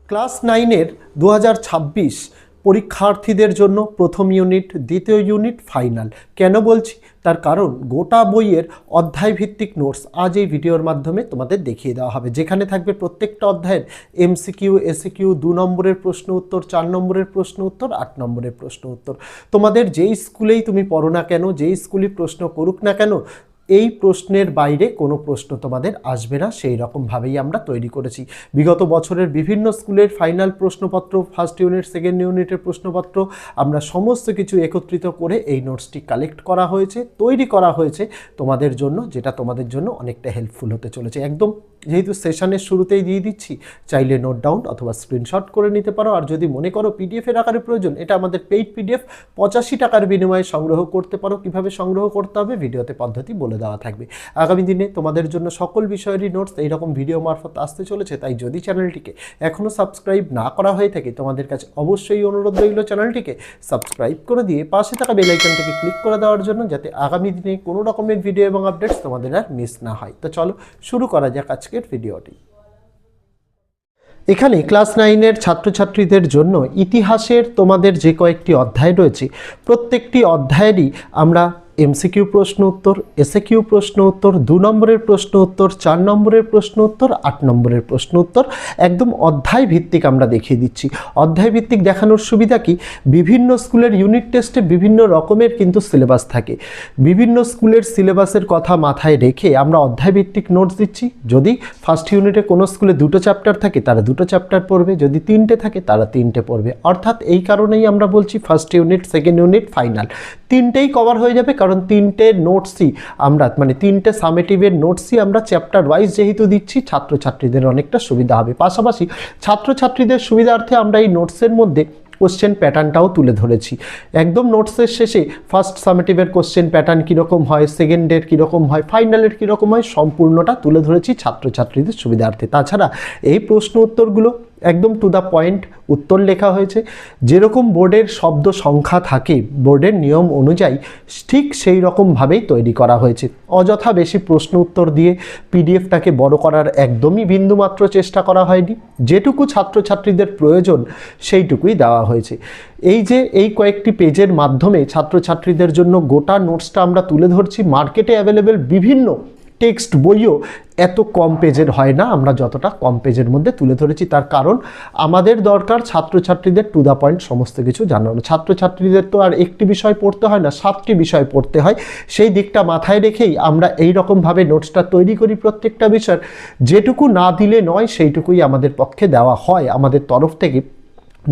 Class 9-এর 2026 পরীক্ষার্থীদের জন্য প্রথম ইউনিট, দ্বিতীয় ইউনিট, ফাইনাল। কেন বলছি? তার কারণ গোটা বইয়ের অধ্যায়ভিত্তিক নোটস আজ এই ভিডিওর মাধ্যমে তোমাদের দেখিয়ে দেওয়া হবে, যেখানে থাকবে প্রত্যেকটা অধ্যায়ের এমসিকিউ, এসিকিউ, 2 নম্বরের প্রশ্ন উত্তর, 4 নম্বরের প্রশ্ন উত্তর, 8 নম্বরের প্রশ্ন উত্তর। তোমাদের যেই স্কুলেই তুমি পড়ো না কেন, যেই স্কুলই প্রশ্ন করুক না কেন, এই প্রশ্নের বাইরে কোনো প্রশ্ন তোমাদের আসবে না, সেই রকমভাবেই আমরা তৈরি করেছি। বিগত বছরের বিভিন্ন স্কুলের ফাইনাল প্রশ্নপত্র, ফার্স্ট ইউনিট, সেকেন্ড ইউনিটের প্রশ্নপত্র আমরা সমস্ত কিছু একত্রিত করে এই নোটসটি কালেক্ট করা হয়েছে, তৈরি করা হয়েছে তোমাদের জন্য, যেটা তোমাদের জন্য অনেকটা হেল্পফুল হতে চলেছে। একদম যেহেতু সেশনের শুরুতেই দিয়ে দিচ্ছি, চাইলে নোট ডাউন অথবা স্ক্রিনশট করে নিতে পারো। আর যদি মনে করো পিডিএফের আকারে প্রয়োজন, এটা আমাদের পেইড পিডিএফ 85 টাকার বিনিময়ে সংগ্রহ করতে পারো। কিভাবে সংগ্রহ করতে হবে ভিডিওতে পদ্ধতি বলে দেওয়া থাকবে। আগামী দিনে তোমাদের জন্য সকল বিষয়েরই নোটস এইরকম ভিডিও মারফত আসতে চলেছে, তাই যদি চ্যানেলটিকে এখনও সাবস্ক্রাইব না করা হয়ে থাকে, তোমাদের কাছে অবশ্যই অনুরোধ রইল চ্যানেলটিকে সাবস্ক্রাইব করে দিয়ে পাশে থাকা বেল আইকনটিকে ক্লিক করে দেওয়ার জন্য, যাতে আগামী দিনে কোনো রকমের ভিডিও এবং আপডেটস তোমাদের আর মিস না হয়। তো চলো শুরু করা যাক আজকের ভিডিওটি। এখানে ক্লাস 9-এর ছাত্রছাত্রীদের জন্য ইতিহাসের তোমাদের যে কয়েকটি অধ্যায় রয়েছে, প্রত্যেকটি অধ্যায়েরই আমরা এমসিকিউ প্রশ্ন উত্তর, এসএকিউ প্রশ্ন উত্তর, 2 নম্বরের প্রশ্ন উত্তর, 4 নম্বরের প্রশ্ন উত্তর, 8 নম্বরের প্রশ্ন উত্তর একদম অধ্যায় ভিত্তিক আমরা দেখিয়ে দিচ্ছি। অধ্যায় ভিত্তিক দেখানোর সুবিধা কি? বিভিন্ন স্কুলের ইউনিট টেস্টে বিভিন্ন রকমের কিন্তু সিলেবাস থাকে। বিভিন্ন স্কুলের সিলেবাসের কথা মাথায় রেখে আমরা অধ্যায় ভিত্তিক নোটস দিচ্ছি। যদি ফার্স্ট ইউনিটে কোনো স্কুলে 2টো চ্যাপ্টার থাকে, তারা 2টো চ্যাপ্টার পড়বে, যদি 3টে থাকে তারা 3টে পড়বে। অর্থাৎ এই কারণেই আমরা বলছি first unit, second unit, final 3টেই কভার হয়ে যাবে, কারণ 3টে নোটসই আমরা 3টে সামেটিভের নোটসই আমরা চ্যাপ্টার ওয়াইজ যেহেতু দিচ্ছি, ছাত্রছাত্রীদের অনেকটা সুবিধা হবে। পাশাপাশি ছাত্রছাত্রীদের সুবিধার্থে আমরা এই নোটসের মধ্যে কোশ্চেন প্যাটার্নটাও তুলে ধরেছি। একদম নোটসের শেষে ফার্স্ট সামেটিভের কোশ্চেন প্যাটার্ন কীরকম হয়, সেকেন্ডের কীরকম হয়, ফাইনালের কীরকম হয়, সম্পূর্ণটা তুলে ধরেছি ছাত্রছাত্রীদের সুবিধার্থে। তাছাড়া এই প্রশ্ন উত্তরগুলো একদম টু দ্য পয়েন্ট উত্তর লেখা হয়েছে। যেরকম বোর্ডের শব্দ সংখ্যা থাকে বোর্ডের নিয়ম অনুযায়ী, ঠিক সেই রকমভাবেই তৈরি করা হয়েছে। অযথা বেশি প্রশ্ন উত্তর দিয়ে পিডিএফটাকে বড় করার একদমই বিন্দুমাত্র চেষ্টা করা হয়নি। যেটুকু ছাত্রছাত্রীদের প্রয়োজন সেইটুকুই দেওয়া হয়েছে। এই যে এই কয়েকটি পেজের মাধ্যমে ছাত্রছাত্রীদের জন্য গোটা নোটসটা আমরা তুলে ধরছি। মার্কেটে অ্যাভেলেবেল বিভিন্ন টেক্সট বইও এত কম পেজের হয় না, আমরা যতটা কম পেজের মধ্যে তুলে ধরেছি। তার কারণ আমাদের দরকার ছাত্রছাত্রীদের টু দ্য পয়েন্ট সমস্ত কিছু জানানো। ছাত্রছাত্রীদের তো আর একটি বিষয় পড়তে হয় না, 7টি বিষয় পড়তে হয়। সেই দিকটা মাথায় রেখেই আমরা এই রকমভাবে নোটসটা তৈরি করি। প্রত্যেকটা বিষয়ের যেটুকু না দিলে নয় সেইটুকুই আমাদের পক্ষে দেওয়া হয় আমাদের তরফ থেকে,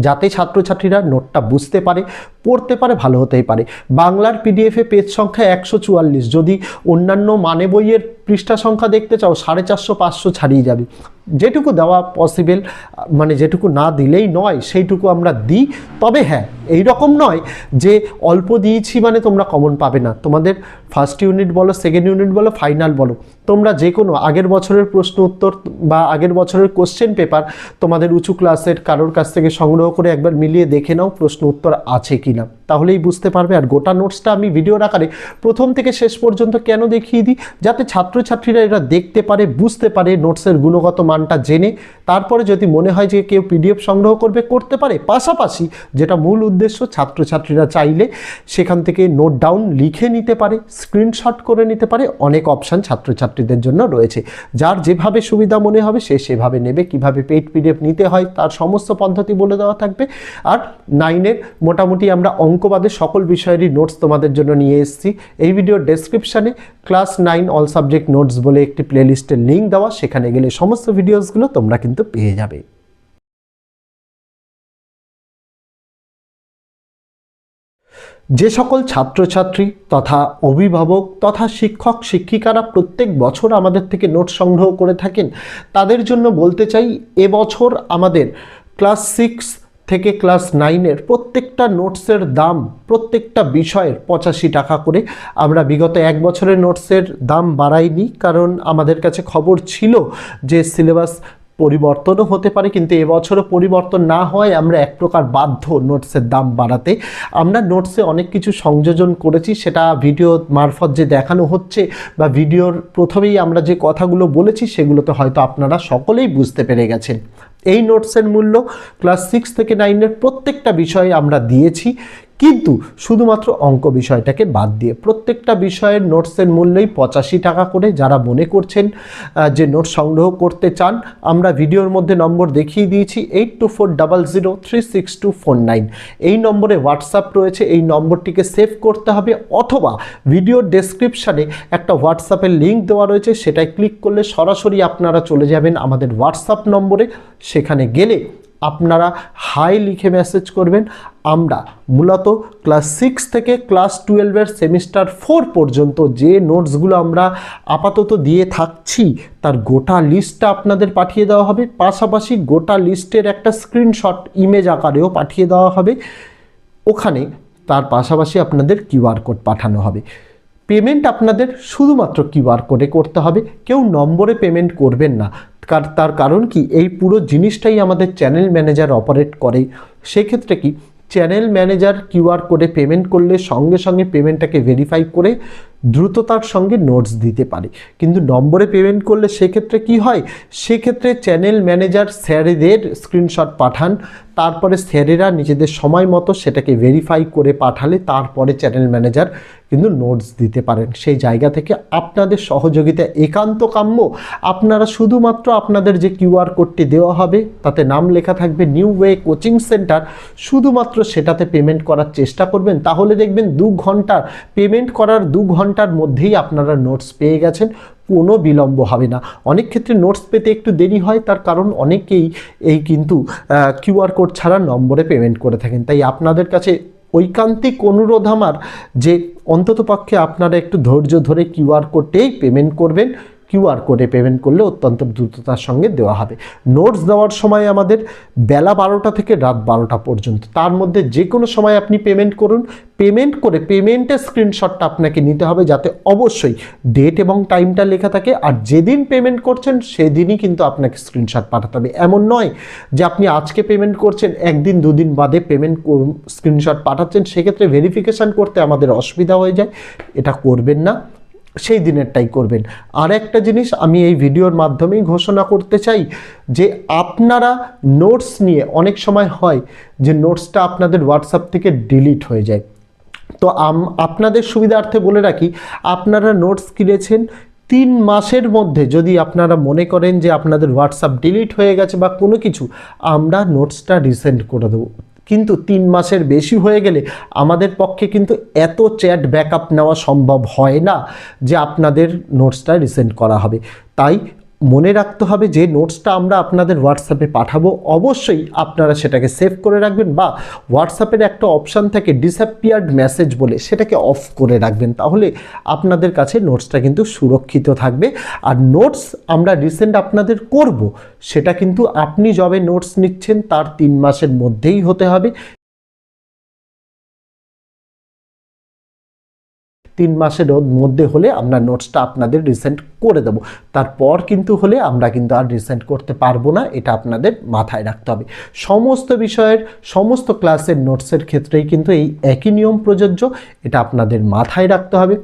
যাতে ছাত্রছাত্রীরা নোটটা বুঝতে পারে, পড়তে পারে, ভালো হতেই পারে। বাংলার পিডিএফে পেজ সংখ্যা 144, যদি অন্যান্য মানে বইয়ের পৃষ্ঠা সংখ্যা দেখতে চাও 450-500 ছাড়িয়ে যাবে। যেটুকু দেওয়া পসিবল, যেটুকু না দিলেই নয় সেইটুকু আমরা দিই। তবে হ্যাঁ, এই রকম নয় যে অল্প দিয়েছি মানে তোমরা কমন পাবে না। তোমাদের ফার্স্ট ইউনিট বলো, সেকেন্ড ইউনিট বলো, ফাইনাল বলো, তোমরা যে কোনো আগের বছরের প্রশ্ন উত্তর বা আগের বছরের কোশ্চেন পেপার তোমাদের উঁচু ক্লাসের কারোর কাছ থেকে সংগ্রহ করে একবার মিলিয়ে দেখে নাও প্রশ্ন উত্তর আছে কিনা, তাহলেই বুঝতে পারবে। আর গোটা নোটসটা আমি ভিডিওর আকারে প্রথম থেকে শেষ পর্যন্ত কেন দেখিয়ে দিই? যাতে ছাত্রছাত্রীরা এটা দেখতে পারে, বুঝতে পারে, নোটসের গুণগত মানটা জেনে তারপরে যদি মনে হয় যে কেউ পিডিএফ সংগ্রহ করতে পারে। পাশাপাশি যেটা মূল উদ্দেশ্য, ছাত্রছাত্রীরা চাইলে সেখান থেকে নোট ডাউন লিখে নিতে পারে, স্ক্রিনশট করে নিতে পারে। অনেক অপশান ছাত্রছাত্রীদের জন্য রয়েছে। যার যেভাবে সুবিধা মনে হবে সে সেভাবে নেবে। কিভাবে পেইড পিডিএফ নিতে হয় তার সমস্ত পদ্ধতি বলে দেওয়া থাকবে। আর 9-এর মোটামুটি আমরা অঙ্কবাদে সকল বিষয়েরই নোটস তোমাদের জন্য নিয়ে এসেছি। এই ভিডিওর ডেসক্রিপশানে ক্লাস 9 অল সাবজেক্ট নোটস বলে একটি প্লেলিস্টের লিঙ্ক দেওয়া, সেখানে গেলে সমস্ত ভিডিওসগুলো তোমরা কিন্তু পেয়ে যাবে। যে সকল ছাত্রছাত্রী তথা অভিভাবক তথা শিক্ষক শিক্ষিকারা প্রত্যেক বছর আমাদের থেকে নোট সংগ্রহ করে থাকেন, তাদের জন্য বলতে চাই, এবছর আমাদের ক্লাস 6 থেকে ক্লাস 9-এর প্রত্যেকটা নোটসের দাম প্রত্যেকটা বিষয়ের 85 টাকা করে। আমরা বিগত 1 বছরের নোটসের দাম বাড়াইনি, কারণ আমাদের কাছে খবর ছিল যে সিলেবাস পরিবর্তনও হতে পারে, কিন্তু এবছরও পরিবর্তন না হয় আমরা এক প্রকার বাধ্য নোটসের দাম বাড়াতে। আমরা নোটসে অনেক কিছু সংযোজন করেছি, সেটা ভিডিও মারফত যে দেখানো হচ্ছে বা ভিডিওর প্রথমেই আমরা যে কথাগুলো বলেছি সেগুলোতে হয়তো আপনারা সকলেই বুঝতে পেরে গেছেন। এই নোটসের মূল্য ক্লাস 6 থেকে 9-এর প্রত্যেকটা বিষয়ে আমরা দিয়েছি, কিন্তু শুধুমাত্র অঙ্ক বিষয়টাকে বাদ দিয়ে প্রত্যেকটা বিষয়ের নোটসের মূল্যই 85 টাকা করে। যারা মনে করছেন যে নোট সংগ্রহ করতে চান, আমরা ভিডিওর মধ্যে নম্বর দেখিয়ে দিয়েছি 8240036249। এই নম্বরে হোয়াটসঅ্যাপ রয়েছে, এই নম্বরটিকে সেভ করতে হবে, অথবা ভিডিওর ডেসক্রিপশানে একটা হোয়াটসঅ্যাপের লিঙ্ক দেওয়া রয়েছে, সেটায় ক্লিক করলে সরাসরি আপনারা চলে যাবেন আমাদের হোয়াটসঅ্যাপ নম্বরে। সেখানে গেলে আপনারা হাই লিখে মেসেজ করবেন। আমরা মূলত ক্লাস 6 থেকে ক্লাস 12-এর সেমিস্টার 4 পর্যন্ত যে নোটসগুলো আমরা আপাতত দিয়ে থাকছি তার গোটা লিস্টটা আপনাদের পাঠিয়ে দেওয়া হবে, পাশাপাশি গোটা লিস্টের একটা স্ক্রিনশট ইমেজ আকারেও পাঠিয়ে দেওয়া হবে। ওখানে তার পাশাপাশি আপনাদের কিউআর কোড পাঠানো হবে। পেমেন্ট আপনাদের শুধুমাত্র কিউআর কোডে করতে হবে, কেউ নম্বরে পেমেন্ট করবেন না। তার কারণ কি, এই পুরো জিনিসটাই আমাদের চ্যানেল ম্যানেজার অপারেট করে। সেক্ষেত্রে কি, চ্যানেল ম্যানেজার কিউআর কোডে পেমেন্ট করলে সঙ্গে সঙ্গে পেমেন্টটাকে ভেরিফাই করে দ্রুততার সঙ্গে নোটস দিতে পারে। কিন্তু নম্বরে পেমেন্ট করলে সেক্ষেত্রে কি হয়, সেক্ষেত্রে চ্যানেল ম্যানেজার স্যারেদের স্ক্রিনশট পাঠান, তারপরে স্যারেরা নিজেদের সময় মতো সেটাকে ভেরিফাই করে পাঠালে তারপরে চ্যানেল ম্যানেজার কিন্তু নোটস দিতে পারেন। সেই জায়গা থেকে আপনাদের সহযোগিতা একান্ত কাম্য। আপনারা শুধুমাত্র আপনাদের যে কিউআর কোডটি দেওয়া হবে তাতে নাম লেখা থাকবে নিউ ওয়ে কোচিং সেন্টার, শুধুমাত্র সেটাতে পেমেন্ট করার চেষ্টা করবেন। তাহলে দেখবেন 2 ঘন্টার পেমেন্ট করার 2 ঘন্টার মধ্যেই আপনারা নোটস পেয়ে গেছেন, কোনো বিলম্ব হবে না। অনেক ক্ষেত্রে নোটস পেতে একটু দেরি হয়, তার কারণ অনেকেই এই কিন্তু কিউআর কোড ছাড়া নম্বরে পেমেন্ট করে থাকেন। তাই আপনাদের কাছে ঐকান্তিক অনুরোধ আমার যে অন্ততপক্ষে আপনারা একটু ধৈর্য ধরে কিউআর কোডেই পেমেন্ট করবেন। কিউআর কোডে পেমেন্ট করলে অত্যন্ত দ্রুততার সঙ্গে দেওয়া হবে। নোটস দেওয়ার সময় আমাদের বেলা 12টা থেকে রাত 12টা পর্যন্ত, তার মধ্যে যে কোনো সময় আপনি পেমেন্ট করুন। পেমেন্ট করে পেমেন্টের স্ক্রিনশটটা আপনাকে নিতে হবে, যাতে অবশ্যই ডেট এবং টাইমটা লেখা থাকে। আর যেদিন পেমেন্ট করছেন সেদিনই কিন্তু আপনাকে স্ক্রিনশট পাঠাতে হবে। এমন নয় যে আপনি আজকে পেমেন্ট করছেন, একদিন 2 দিন বাদে পেমেন্ট স্ক্রিনশট পাঠাচ্ছেন, সেক্ষেত্রে ভেরিফিকেশান করতে আমাদের অসুবিধা হয়ে যায়। এটা করবেন না, সেই দিনেরটাই করবেন। আর একটা জিনিস আমি এই ভিডিওর মাধ্যমেই ঘোষণা করতে চাই যে আপনারা নোটস নিয়ে অনেক সময় হয় যে নোটসটা আপনাদের হোয়াটসঅ্যাপ থেকে ডিলিট হয়ে যায়। তো আপনাদের সুবিধার্থে বলে রাখি, আপনারা নোটস কিনেছেন 3 মাসের মধ্যে যদি আপনারা মনে করেন যে আপনাদের হোয়াটসঅ্যাপ ডিলিট হয়ে গেছে বা কোনো কিছু, আমরা নোটসটা রিসেন্ড করে দেবো। কিন্তু 3 মাসের বেশি হয়ে গেলে আমাদের পক্ষে কিন্তু এত চ্যাট ব্যাকআপ নেওয়া সম্ভব হয় না যে আপনাদের নোটসটা রিসেন্ড করা হবে। তাই মনে রাখতে হবে যে নোটসটা আমরা আপনাদের হোয়াটসঅ্যাপে পাঠাবো, অবশ্যই আপনারা সেটাকে সেভ করে রাখবেন, বা হোয়াটসঅ্যাপের একটা অপশান থাকে ডিসঅ্যাপিয়ার্ড মেসেজ বলে, সেটাকে অফ করে রাখবেন। তাহলে আপনাদের কাছে নোটসটা কিন্তু সুরক্ষিত থাকবে। আর নোটস আমরা রিসেন্ড আপনাদের করব, সেটা কিন্তু আপনি যবে নোটস নিচ্ছেন তার 3 মাসের মধ্যেই হতে হবে। 3 মাসের মধ্যে হলে আমরা নোটসটা আপনাদের রিসেন্ড করে দেবো, তারপর কিন্তু হলে আমরা কিন্তু আর রিসেন্ড করতে পারবো না। এটা আপনাদের মাথায় রাখতে হবে। সমস্ত বিষয়ের সমস্ত ক্লাসের নোটসের ক্ষেত্রেই কিন্তু এই একই নিয়ম প্রযোজ্য, এটা আপনাদের মাথায় রাখতে হবে।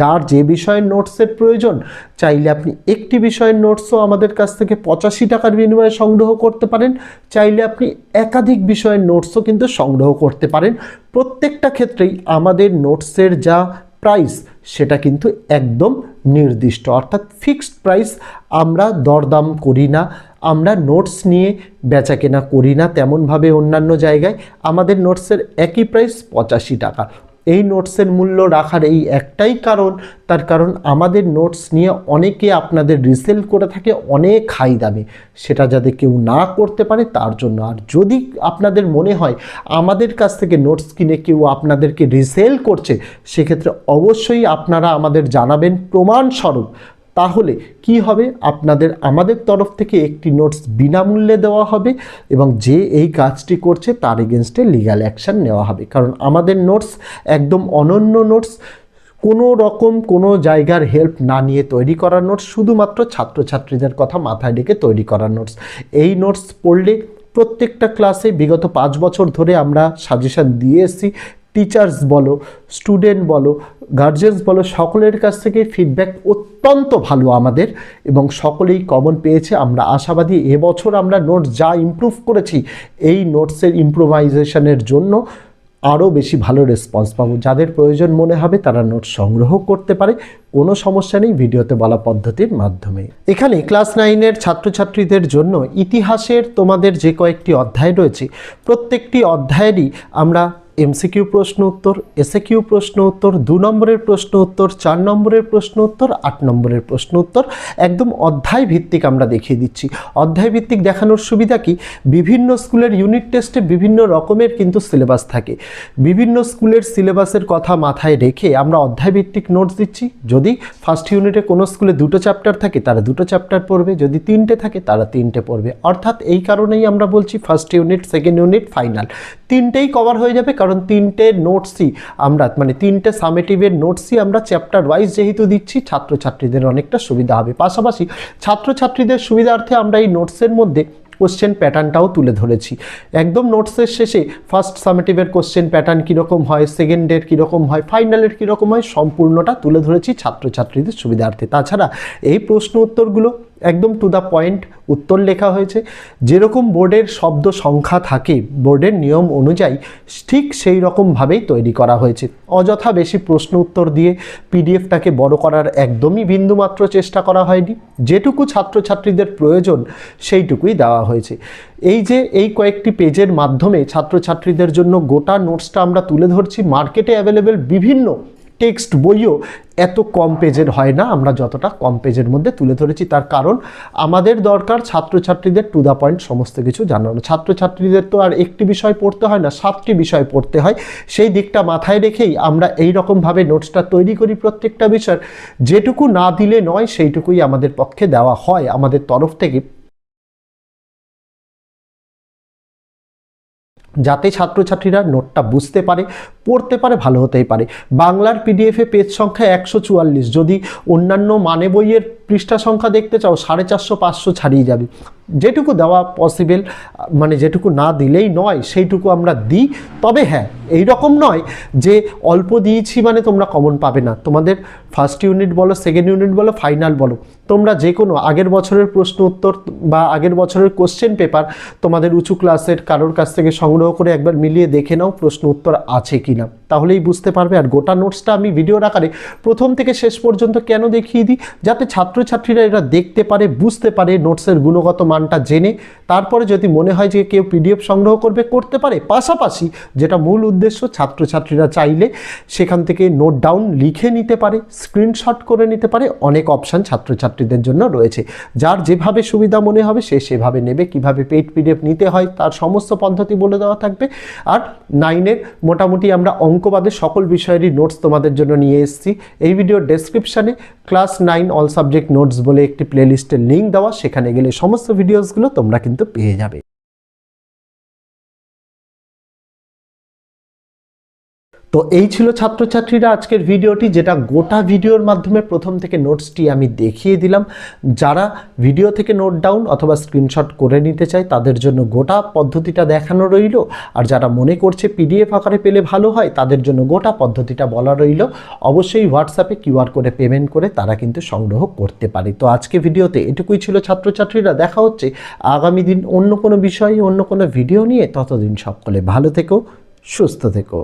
যার যে বিষয়ের নোটসের প্রয়োজন, চাইলে আপনি একটি বিষয়ের নোটসও আমাদের কাছ থেকে 85 টাকার বিনিময়ে সংগ্রহ করতে পারেন, চাইলে আপনি একাধিক বিষয়ের নোটসও কিন্তু সংগ্রহ করতে পারেন। প্রত্যেকটা ক্ষেত্রেই আমাদের নোটসের যা প্রাইস সেটা কিন্তু একদম নির্দিষ্ট, অর্থাৎ ফিক্সড প্রাইস। আমরা দরদাম করি না, আমরা নোটস নিয়ে বেচাকেনা করি না তেমনভাবে অন্যান্য জায়গায়। আমাদের নোটসের একই প্রাইস 85 টাকা। এই নোটসের মূল্য রাখার এই একটাই কারণ, তার কারণ আমাদের নোটস নিয়ে অনেকে আপনাদের রিসেল করে থাকে অনেক হাই দামে, সেটা যাতে কেউ না করতে পারে তার জন্য। আর যদি আপনাদের মনে হয় আমাদের কাছ থেকে নোটস কিনে কেউ আপনাদেরকে রিসেল করছে, সেক্ষেত্রে অবশ্যই আপনারা আমাদের জানাবেন প্রমাণস্বরূপ। তাহলে কি হবে, আপনাদের আমাদের তরফ থেকে একটি নোটস বিনামূল্যে দেওয়া হবে এবং যে এই কাজটি করছে তার এগেনস্টে লিগ্যাল অ্যাকশান নেওয়া হবে। কারণ আমাদের নোটস একদম অনন্য নোটস, কোনো রকম কোনো জায়গার হেল্প না নিয়ে তৈরি করা নোটস, শুধুমাত্র ছাত্রছাত্রীদের কথা মাথায় রেখে তৈরি করা নোটস। এই নোটস পড়লে প্রত্যেকটা ক্লাসে বিগত 5 বছর ধরে আমরা সাজেশান দিয়ে এসেছি, টিচার্স বলো, স্টুডেন্ট বলো, গার্জেন্স বলো, সকলের কাছ থেকে ফিডব্যাক অত্যন্ত ভালো আমাদের এবং সকলেই কমন পেয়েছে। আমরা আশাবাদী এবছর আমরা নোটস যা ইমপ্রুভ করেছি এই নোটসের ইমপ্রোভাইজেশনের জন্য আরও বেশি ভালো রেসপন্স পাবো। যাদের প্রয়োজন মনে হবে তারা নোটস সংগ্রহ করতে পারে, কোনো সমস্যা নেই ভিডিওতে বলা পদ্ধতির মাধ্যমে। এখানে ক্লাস 9-এর ছাত্রছাত্রীদের জন্য ইতিহাসের তোমাদের যে কয়েকটি অধ্যায় রয়েছে প্রত্যেকটি অধ্যায়েরই আমরা এমসিকিউ প্রশ্ন উত্তর, এসএকিউ প্রশ্ন উত্তর, 2 নম্বরের প্রশ্ন উত্তর, 4 নম্বরের প্রশ্ন উত্তর, 8 নম্বরের প্রশ্ন উত্তর একদম অধ্যায় ভিত্তিক আমরা দেখিয়ে দিচ্ছি। অধ্যায় ভিত্তিক দেখানোর সুবিধা কি, বিভিন্ন স্কুলের ইউনিট টেস্টে বিভিন্ন রকমের কিন্তু সিলেবাস থাকে। বিভিন্ন স্কুলের সিলেবাসের কথা মাথায় রেখে আমরা অধ্যায় ভিত্তিক নোটস দিচ্ছি। যদি ফার্স্ট ইউনিটে কোনো স্কুলে 2টো চ্যাপ্টার থাকে তারা 2টো চ্যাপ্টার পড়বে, যদি 3টে থাকে তারা 3টে পড়বে। অর্থাৎ এই কারণেই আমরা বলছি first unit, second unit, final 3টেই কভার হয়ে যাবে, কারণ 3টে নোটসই আমরা 3টে সামেটিভের নোটসই আমরা চ্যাপ্টার ওয়াইজ যেহেতু দিচ্ছি ছাত্রছাত্রীদের অনেকটা সুবিধা হবে। পাশাপাশি ছাত্রছাত্রীদের সুবিধার্থে আমরা এই নোটসের মধ্যে কোশ্চেন প্যাটার্নটাও তুলে ধরেছি। একদম নোটসের শেষে ফার্স্ট সামেটিভের কোশ্চেন প্যাটার্ন কীরকম হয়, সেকেন্ডের কীরকম হয়, ফাইনালের কীরকম হয় সম্পূর্ণটা তুলে ধরেছি ছাত্রছাত্রীদের সুবিধার্থে। তাছাড়া এই প্রশ্ন উত্তরগুলো একদম টু দ্য পয়েন্ট উত্তর লেখা হয়েছে। যেরকম বোর্ডের শব্দ সংখ্যা থাকে বোর্ডের নিয়ম অনুযায়ী ঠিক সেই রকমভাবেই তৈরি করা হয়েছে। অযথা বেশি প্রশ্ন উত্তর দিয়ে পিডিএফটাকে বড় করার একদমই বিন্দুমাত্র চেষ্টা করা হয়নি। যেটুকু ছাত্রছাত্রীদের প্রয়োজন সেইটুকুই দেওয়া হয়েছে। এই যে এই কয়েকটি পেজের মাধ্যমে ছাত্রছাত্রীদের জন্য গোটা নোটসটা আমরা তুলে ধরছি। মার্কেটে অ্যাভেলেবেল বিভিন্ন টেক্সট বইও এত কম পেজের হয় না, আমরা যতটা কম পেজের মধ্যে তুলে ধরেছি। তার কারণ আমাদের দরকার ছাত্রছাত্রীদের টু দ্য পয়েন্ট সমস্ত কিছু জানানো। ছাত্রছাত্রীদের তো আর একটি বিষয় পড়তে হয় না, 7টি বিষয় পড়তে হয়। সেই দিকটা মাথায় রেখেই আমরা এই রকমভাবে নোটসটা তৈরি করি। প্রত্যেকটা বিষয় যেটুকু না দিলে নয় সেইটুকুই আমাদের পক্ষে দেওয়া হয় আমাদের তরফ থেকে, যাতে ছাত্রছাত্রীরা নোটটা বুঝতে পারে, পড়তে পারে, ভালো হতেই পারে। বাংলার পিডিএফে পেজ সংখ্যা 144, যদি অন্যান্য মানে বইয়ের পৃষ্ঠা সংখ্যা দেখতে চাও 450-500 ছাড়িয়ে যাবে। যেটুকু দেওয়া পসিবল, যেটুকু না দিলেই নয় সেইটুকু আমরা দিই। তবে হ্যাঁ, এই রকম নয় যে অল্প দিয়েছি মানে তোমরা কমন পাবে না। তোমাদের ফার্স্ট ইউনিট বলো, সেকেন্ড ইউনিট বলো, ফাইনাল বলো, তোমরা যে কোনো আগের বছরের প্রশ্ন উত্তর বা আগের বছরের কোশ্চেন পেপার তোমাদের উঁচু ক্লাসের কারোর কাছ থেকে সংগ্রহ করে একবার মিলিয়ে দেখে নাও প্রশ্ন উত্তর আছে কি না, তাহলেই বুঝতে পারবে। আর গোটা নোটসটা আমি ভিডিওর আকারে প্রথম থেকে শেষ পর্যন্ত কেন দেখিয়ে দিই, যাতে ছাত্রছাত্রীরা এটা দেখতে পারে, বুঝতে পারে, নোটসের গুণগত মানটা জেনে তারপরে যদি মনে হয় যে কেউ পিডিএফ সংগ্রহ করতে পারে। পাশাপাশি যেটা মূল উদ্দেশ্য, ছাত্রছাত্রীরা চাইলে সেখান থেকে নোট ডাউন লিখে নিতে পারে, স্ক্রিনশট করে নিতে পারে। অনেক অপশান ছাত্রছাত্রীদের জন্য রয়েছে। যার যেভাবে সুবিধা মনে হবে সে সেভাবে নেবে। কিভাবে পেইড পিডিএফ নিতে হয় তার সমস্ত পদ্ধতি বলে দেওয়া থাকবে। আর 9-এর মোটামুটি আমরা অঙ্কবাদে সকল বিষয়েরই নোটস তোমাদের জন্য নিয়ে এসেছি। এই ভিডিওর ডেসক্রিপশানে ক্লাস 9 অল সাবজেক্ট নোটস বলে একটি প্লেলিস্টের লিঙ্ক দেওয়া, সেখানে গেলে সমস্ত ভিডিওসগুলো তোমরা কিন্তু পেয়ে যাবে। তো এই ছিল ছাত্রছাত্রীরা আজকের ভিডিওটি, যেটা গোটা ভিডিওর মাধ্যমে প্রথম থেকে নোটসটি আমি দেখিয়ে দিলাম। যারা ভিডিও থেকে নোট ডাউন অথবা স্ক্রিনশট করে নিতে চায় তাদের জন্য গোটা পদ্ধতিটা দেখানো রইল। আর যারা মনে করছে পিডিএফ আকারে পেলে ভালো হয় তাদের জন্য গোটা পদ্ধতিটা বলা রইল। অবশ্যই হোয়াটসঅ্যাপে কিউআর কোডে পেমেন্ট করে তারা কিন্তু সংগ্রহ করতে পারে। তো আজকে ভিডিওতে এটুকুই ছিল ছাত্রছাত্রীরা। দেখা হচ্ছে আগামী দিন অন্য কোনো বিষয়ে, অন্য কোনো ভিডিও নিয়ে। ততদিন সকলে ভালো থেকো, সুস্থ থেকো।